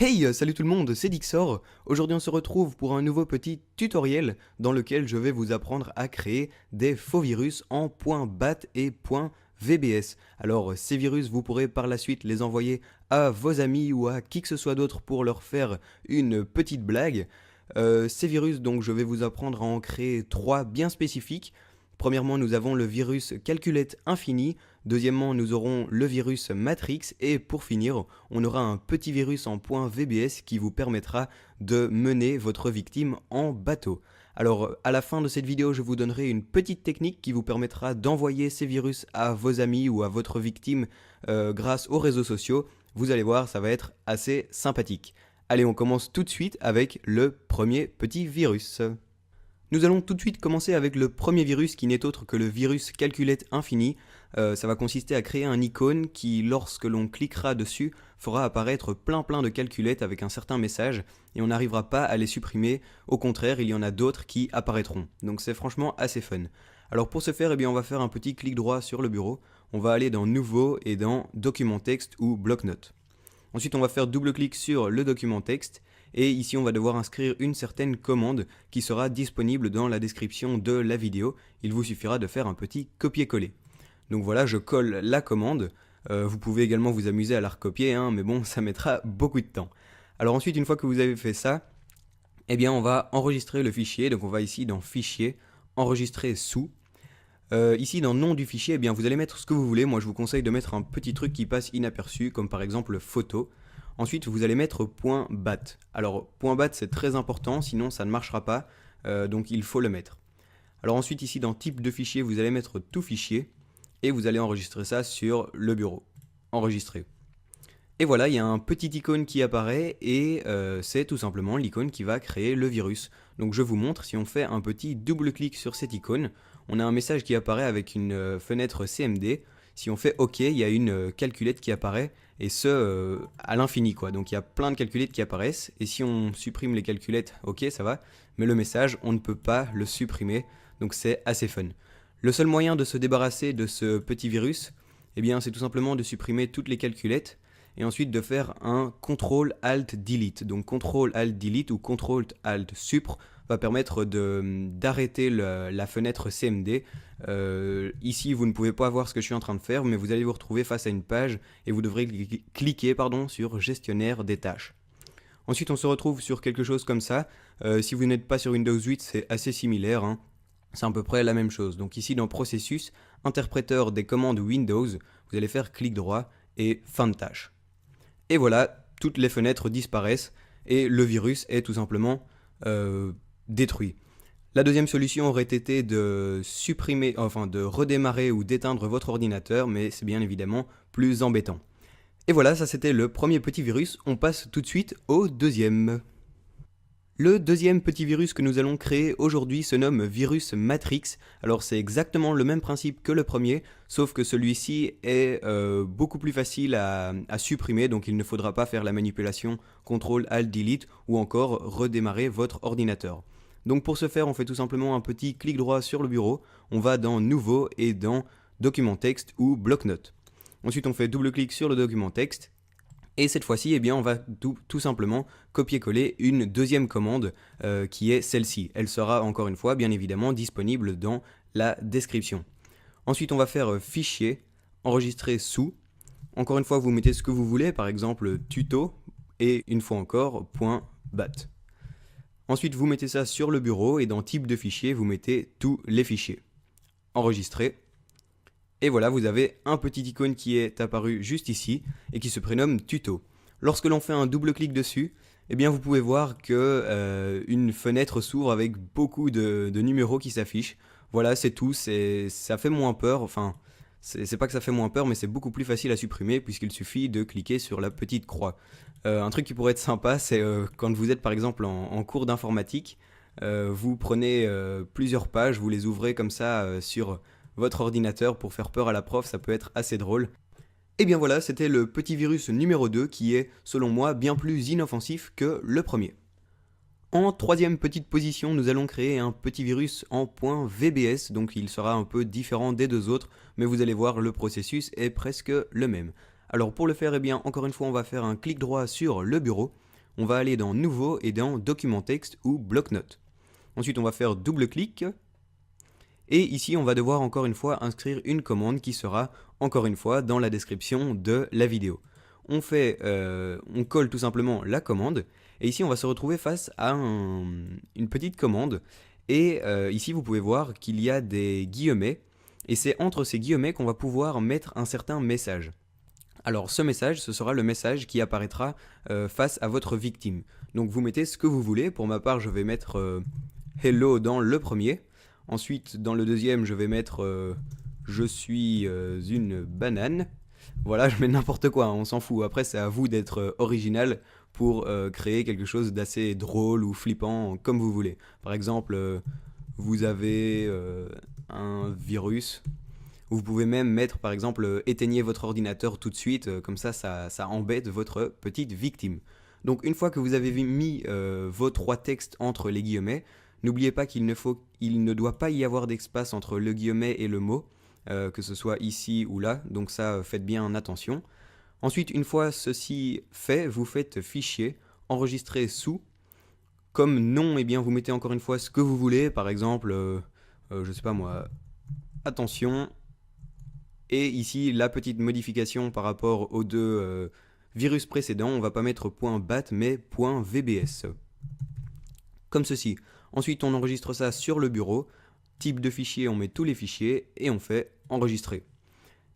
Hey, salut tout le monde, c'est Dixor. Aujourd'hui on se retrouve pour un nouveau petit tutoriel dans lequel je vais vous apprendre à créer des faux virus en .bat et .vbs. Alors ces virus, vous pourrez par la suite les envoyer à vos amis ou à qui que ce soit d'autre pour leur faire une petite blague. Ces virus, donc je vais vous apprendre à en créer 3 bien spécifiques. Premièrement, nous avons le virus Calculette Infini. Deuxièmement, nous aurons le virus Matrix. Et pour finir, on aura un petit virus en .vbs qui vous permettra de mener votre victime en bateau. Alors, à la fin de cette vidéo, je vous donnerai une petite technique qui vous permettra d'envoyer ces virus à vos amis ou à votre victime grâce aux réseaux sociaux. Vous allez voir, ça va être assez sympathique. Allez, on commence tout de suite avec le premier petit virus. Nous allons tout de suite commencer avec le premier virus qui n'est autre que le virus Calculette Infini. Ça va consister à créer un icône qui, lorsque l'on cliquera dessus, fera apparaître plein de calculettes avec un certain message et on n'arrivera pas à les supprimer. Au contraire, il y en a d'autres qui apparaîtront. Donc c'est franchement assez fun. Alors pour ce faire, on va faire un petit clic droit sur le bureau. On va aller dans Nouveau et dans Document texte ou Bloc-notes. Ensuite, on va faire double-clic sur le document texte. Et ici, on va devoir inscrire une certaine commande qui sera disponible dans la description de la vidéo. Il vous suffira de faire un petit copier-coller. Donc voilà, je colle la commande. Vous pouvez également vous amuser à la recopier, mais bon, ça mettra beaucoup de temps. Alors ensuite, une fois que vous avez fait ça, on va enregistrer le fichier. Donc on va ici dans Fichier, Enregistrer sous. Ici dans Nom du fichier, vous allez mettre ce que vous voulez. Moi, je vous conseille de mettre un petit truc qui passe inaperçu, comme par exemple photo. Ensuite, vous allez mettre .bat. Alors, .bat, c'est très important, sinon ça ne marchera pas, donc il faut le mettre. Alors ensuite, ici, dans Type de fichier, vous allez mettre Tout fichier, et vous allez enregistrer ça sur le bureau. Enregistrer. Et voilà, il y a un petit icône qui apparaît, et c'est tout simplement l'icône qui va créer le virus. Donc je vous montre, si on fait un petit double-clic sur cette icône, on a un message qui apparaît avec une fenêtre CMD. Si on fait OK, il y a une calculette qui apparaît, et ce, à l'infini, quoi. Donc il y a plein de calculettes qui apparaissent, et si on supprime les calculettes, OK, ça va, mais le message, on ne peut pas le supprimer, donc c'est assez fun. Le seul moyen de se débarrasser de ce petit virus, c'est tout simplement de supprimer toutes les calculettes, et ensuite de faire un CTRL-ALT-DELETE. Donc CTRL-ALT-DELETE ou CTRL-ALT-SUPR va permettre d'arrêter la fenêtre CMD. Ici, vous ne pouvez pas voir ce que je suis en train de faire, mais vous allez vous retrouver face à une page et vous devrez cliquer sur Gestionnaire des tâches. Ensuite, on se retrouve sur quelque chose comme ça. Si vous n'êtes pas sur Windows 8, c'est assez similaire. C'est à peu près la même chose. Donc ici, dans Processus, Interpréteur des commandes Windows, vous allez faire clic droit et Fin de tâche. Et voilà, toutes les fenêtres disparaissent et le virus est tout simplement détruit. La deuxième solution aurait été de supprimer, de redémarrer ou d'éteindre votre ordinateur, mais c'est bien évidemment plus embêtant. Et voilà, ça c'était le premier petit virus. On passe tout de suite au deuxième. Le deuxième petit virus que nous allons créer aujourd'hui se nomme virus Matrix. Alors c'est exactement le même principe que le premier, sauf que celui-ci est beaucoup plus facile à supprimer, donc il ne faudra pas faire la manipulation CTRL-ALT-DELETE ou encore redémarrer votre ordinateur. Donc pour ce faire, on fait tout simplement un petit clic droit sur le bureau, on va dans Nouveau et dans Document texte ou Bloc-notes. Ensuite on fait double-clic sur le document texte. Et cette fois-ci, on va tout simplement copier-coller une deuxième commande qui est celle-ci. Elle sera encore une fois, bien évidemment, disponible dans la description. Ensuite, on va faire Fichier, Enregistrer sous. Encore une fois, vous mettez ce que vous voulez, par exemple tuto, et une fois encore, .bat. Ensuite, vous mettez ça sur le bureau et dans Type de fichier, vous mettez tous les fichiers. Enregistrer. Et voilà, vous avez un petit icône qui est apparu juste ici et qui se prénomme Tuto. Lorsque l'on fait un double-clic dessus, vous pouvez voir que une fenêtre s'ouvre avec beaucoup de numéros qui s'affichent. Voilà, c'est tout, ça fait moins peur, c'est pas que ça fait moins peur, mais c'est beaucoup plus facile à supprimer puisqu'il suffit de cliquer sur la petite croix. Un truc qui pourrait être sympa, c'est quand vous êtes par exemple en cours d'informatique, vous prenez plusieurs pages, vous les ouvrez comme ça sur votre ordinateur pour faire peur à la prof, ça peut être assez drôle. Et bien voilà, c'était le petit virus numéro 2 qui est, selon moi, bien plus inoffensif que le premier. En troisième petite position, nous allons créer un petit virus en .vbs, donc il sera un peu différent des deux autres, mais vous allez voir, le processus est presque le même. Alors pour le faire, encore une fois, on va faire un clic droit sur le bureau, on va aller dans Nouveau et dans Document texte ou bloc-notes. Ensuite, on va faire double-clic. Et ici, on va devoir encore une fois inscrire une commande qui sera encore une fois dans la description de la vidéo. On colle tout simplement la commande. Et ici, on va se retrouver face à une petite commande. Et ici, vous pouvez voir qu'il y a des guillemets. Et c'est entre ces guillemets qu'on va pouvoir mettre un certain message. Alors ce message, ce sera le message qui apparaîtra face à votre victime. Donc vous mettez ce que vous voulez. Pour ma part, je vais mettre Hello dans le premier. Ensuite, dans le deuxième, je vais mettre Je suis une banane. Voilà, je mets n'importe quoi, hein, on s'en fout. Après, c'est à vous d'être original pour créer quelque chose d'assez drôle ou flippant, comme vous voulez. Par exemple, vous avez un virus. Vous pouvez même mettre, par exemple, éteignez votre ordinateur tout de suite, comme ça embête votre petite victime. Donc une fois que vous avez mis vos 3 textes entre les guillemets, n'oubliez pas qu'il ne doit pas y avoir d'espace entre le guillemet et le mot, que ce soit ici ou là, donc ça faites bien attention. Ensuite, une fois ceci fait, vous faites fichier, enregistrer sous. Comme nom, eh bien vous mettez encore une fois ce que vous voulez, par exemple, je sais pas moi, attention. Et ici, la petite modification par rapport aux deux virus précédents, on va pas mettre .bat mais .vbs. Comme ceci. Ensuite, on enregistre ça sur le bureau. Type de fichier, on met tous les fichiers et on fait enregistrer.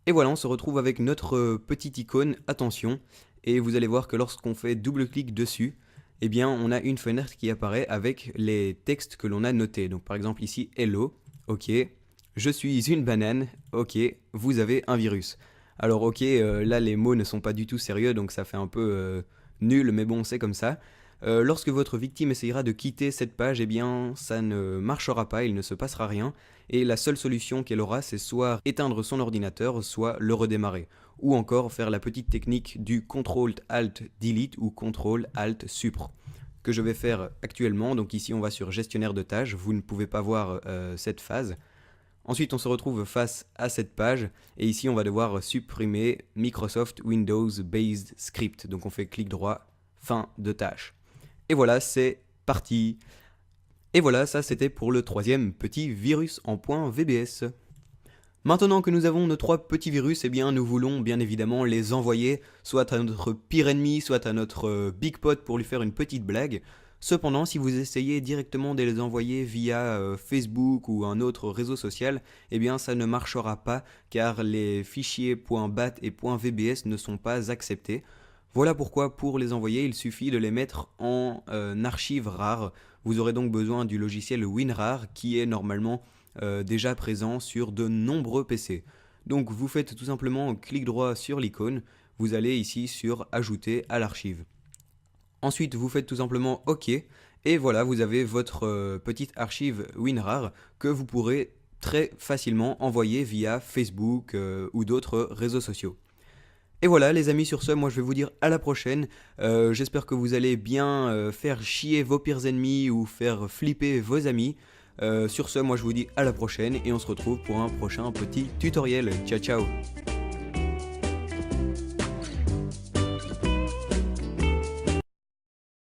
Et voilà, on se retrouve avec notre petite icône attention. Et vous allez voir que lorsqu'on fait double-clic dessus, eh bien, on a une fenêtre qui apparaît avec les textes que l'on a notés. Donc par exemple ici, hello, ok. Je suis une banane, ok, vous avez un virus. Alors ok, là les mots ne sont pas du tout sérieux, donc ça fait un peu nul, mais bon, c'est comme ça. Lorsque votre victime essayera de quitter cette page, eh bien, ça ne marchera pas, il ne se passera rien. Et la seule solution qu'elle aura, c'est soit éteindre son ordinateur, soit le redémarrer. Ou encore faire la petite technique du Ctrl-Alt-Delete ou Ctrl-Alt-Supr, que je vais faire actuellement. Donc ici, on va sur gestionnaire de tâches, vous ne pouvez pas voir cette phase. Ensuite, on se retrouve face à cette page et ici, on va devoir supprimer Microsoft Windows Based Script. Donc, on fait clic droit, fin de tâche. Et voilà, c'est parti. Et voilà, ça c'était pour le 3e petit virus en .vbs. Maintenant que nous avons nos 3 petits virus, eh bien, nous voulons bien évidemment les envoyer soit à notre pire ennemi, soit à notre big pot pour lui faire une petite blague. Cependant, si vous essayez directement de les envoyer via Facebook ou un autre réseau social, eh bien ça ne marchera pas car les fichiers .bat et .vbs ne sont pas acceptés. Voilà pourquoi pour les envoyer, il suffit de les mettre en archive rare. Vous aurez donc besoin du logiciel WinRAR qui est normalement déjà présent sur de nombreux PC. Donc vous faites tout simplement clic droit sur l'icône, vous allez ici sur ajouter à l'archive. Ensuite, vous faites tout simplement OK, et voilà, vous avez votre petite archive WinRAR que vous pourrez très facilement envoyer via Facebook ou d'autres réseaux sociaux. Et voilà les amis, sur ce, moi je vais vous dire à la prochaine. J'espère que vous allez bien faire chier vos pires ennemis ou faire flipper vos amis. Sur ce, moi je vous dis à la prochaine et on se retrouve pour un prochain petit tutoriel. Ciao ciao.